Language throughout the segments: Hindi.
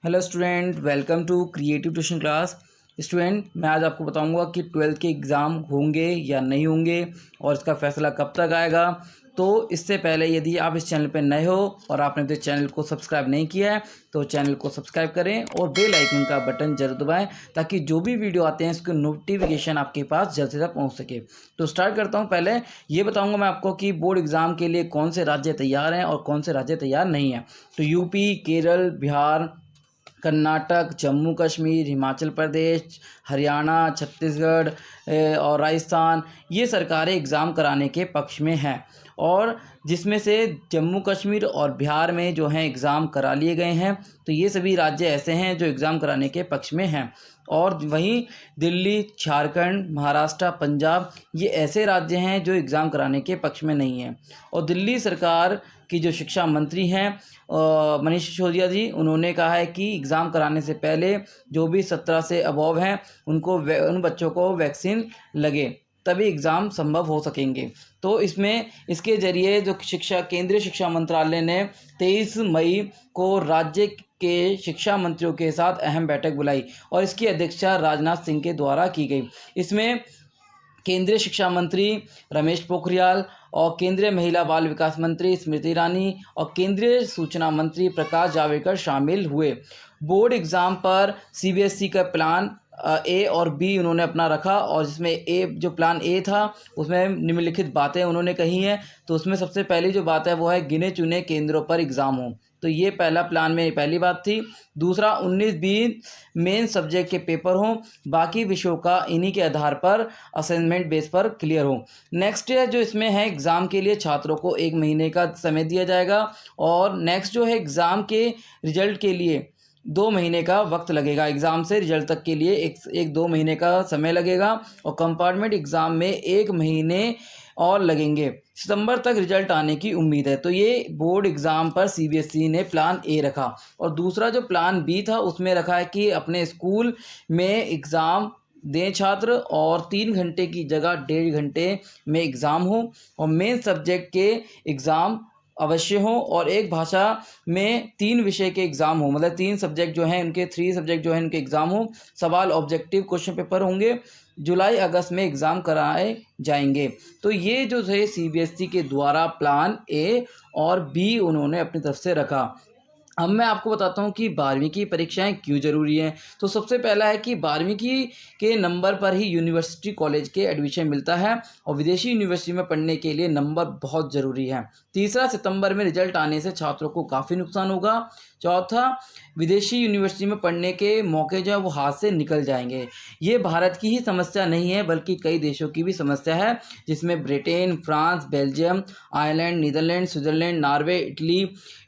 Hello student, welcome to creative tuition class. Student, मैं आज आपको बताऊंगा कि 12th के एग्ज़ाम होंगे या नहीं होंगे और इसका फ़ैसला कब तक आएगा। तो इससे पहले यदि आप इस चैनल पर नए हो और आपने तो चैनल को सब्सक्राइब नहीं किया है तो चैनल को सब्सक्राइब करें और बेल आइकन का बटन जरूर दबाएं ताकि जो भी वीडियो आते हैं इसके नोटिफिकेशन आपके पास जल्द से जल्द पहुँच सके। तो स्टार्ट करता हूँ। पहले ये बताऊँगा मैं आपको कि बोर्ड एग्ज़ाम के लिए कौन से राज्य तैयार हैं और कौन से राज्य तैयार नहीं हैं। तो यूपी, केरल, बिहार, कर्नाटक, जम्मू कश्मीर, हिमाचल प्रदेश, हरियाणा, छत्तीसगढ़ और राजस्थान ये सरकारें एग्ज़ाम कराने के पक्ष में हैं। और जिसमें से जम्मू कश्मीर और बिहार में जो हैं एग्ज़ाम करा लिए गए हैं। तो ये सभी राज्य ऐसे हैं जो एग्ज़ाम कराने के पक्ष में हैं। और वहीं दिल्ली, झारखंड, महाराष्ट्र, पंजाब ये ऐसे राज्य हैं जो एग्ज़ाम कराने के पक्ष में नहीं हैं। और दिल्ली सरकार की जो शिक्षा मंत्री हैं मनीष सिसोदिया जी, उन्होंने कहा है कि एग्ज़ाम कराने से पहले जो भी 17 से अबव हैं उन बच्चों को वैक्सीन लगे तभी एग्ज़ाम संभव हो सकेंगे। तो इसके ज़रिए जो केंद्रीय शिक्षा मंत्रालय ने 23 मई को राज्य के शिक्षा मंत्रियों के साथ अहम बैठक बुलाई और इसकी अध्यक्षता राजनाथ सिंह के द्वारा की गई। इसमें केंद्रीय शिक्षा मंत्री रमेश पोखरियाल और केंद्रीय महिला बाल विकास मंत्री स्मृति ईरानी और केंद्रीय सूचना मंत्री प्रकाश जावड़ेकर शामिल हुए। बोर्ड एग्ज़ाम पर सीबीएसई का प्लान ए और बी उन्होंने अपना रखा और जिसमें जो प्लान ए था उसमें निम्नलिखित बातें उन्होंने कही हैं। तो उसमें सबसे पहली जो बात है वो है गिने चुने केंद्रों पर एग्ज़ाम हो। तो ये पहला प्लान में पहली बात थी। दूसरा, 19-20 मेन सब्जेक्ट के पेपर हों, बाकी विषयों का इन्हीं के आधार पर असेसमेंट बेस पर क्लियर हो। नेक्स्ट जो इसमें है एग्ज़ाम के लिए छात्रों को 1 महीने का समय दिया जाएगा और नेक्स्ट जो है एग्ज़ाम के रिजल्ट के लिए 2 महीने का वक्त लगेगा। एग्ज़ाम से रिजल्ट तक के लिए एक 2 महीने का समय लगेगा और कंपार्टमेंट एग्ज़ाम में 1 महीने और लगेंगे। सितंबर तक रिजल्ट आने की उम्मीद है। तो ये बोर्ड एग्ज़ाम पर सीबीएसई ने प्लान ए रखा। और दूसरा जो प्लान बी था उसमें रखा है कि अपने स्कूल में एग्ज़ाम दें छात्र और 3 घंटे की जगह 1.5 घंटे में एग्ज़ाम हो और मेन सब्जेक्ट के एग्ज़ाम अवश्य हो और एक भाषा में 3 विषय के एग्ज़ाम हो, मतलब 3 सब्जेक्ट जो हैं उनके 3 सब्जेक्ट जो हैं उनके एग्ज़ाम हो। सवाल ऑब्जेक्टिव क्वेश्चन पेपर होंगे। जुलाई अगस्त में एग्ज़ाम कराए जाएंगे। तो ये जो है सीबीएसई के द्वारा प्लान ए और बी उन्होंने अपनी तरफ से रखा। अब मैं आपको बताता हूँ कि 12वीं की परीक्षाएं क्यों ज़रूरी हैं। तो सबसे पहला है कि 12वीं के नंबर पर ही यूनिवर्सिटी कॉलेज के एडमिशन मिलता है और विदेशी यूनिवर्सिटी में पढ़ने के लिए नंबर बहुत ज़रूरी है। तीसरा, सितंबर में रिजल्ट आने से छात्रों को काफ़ी नुकसान होगा। चौथा, विदेशी यूनिवर्सिटी में पढ़ने के मौके जो है वो हाथ से निकल जाएंगे। ये भारत की ही समस्या नहीं है बल्कि कई देशों की भी समस्या है, जिसमें Britain, France, Belgium, Ireland, Netherlands, Switzerland, Norway, Italy,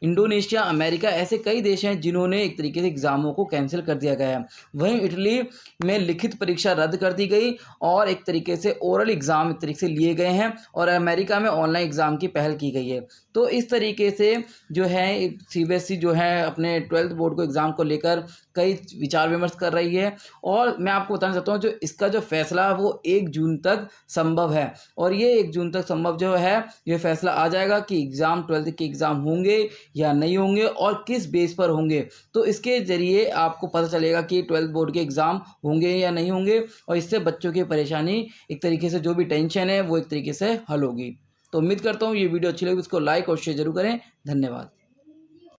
Indonesia, America ऐसे कई देश हैं जिन्होंने एक तरीके से एग्ज़ामों को कैंसिल कर दिया गया है। वहीं इटली में लिखित परीक्षा रद्द कर दी गई और एक तरीके से ओरल एग्ज़ाम एक तरीके से लिए गए हैं और अमेरिका में ऑनलाइन एग्ज़ाम की पहल की गई है। तो इस तरीके से जो है सीबीएसई जो है अपने 12th बोर्ड को एग्ज़ाम को लेकर कई विचार विमर्श कर रही है। और मैं आपको बताना चाहता हूँ जो इसका जो फैसला वो 1 जून तक संभव है और ये 1 जून तक संभव जो है ये फैसला आ जाएगा कि एग्ज़ाम 12th के एग्ज़ाम होंगे या नहीं होंगे और किस बेस पर होंगे। तो इसके ज़रिए आपको पता चलेगा कि 12th बोर्ड के एग्ज़ाम होंगे या नहीं होंगे और इससे बच्चों की परेशानी एक तरीके से जो भी टेंशन है वो एक तरीके से हल होगी। तो उम्मीद करता हूँ ये वीडियो अच्छी लगी, इसको लाइक और शेयर जरूर करें। धन्यवाद।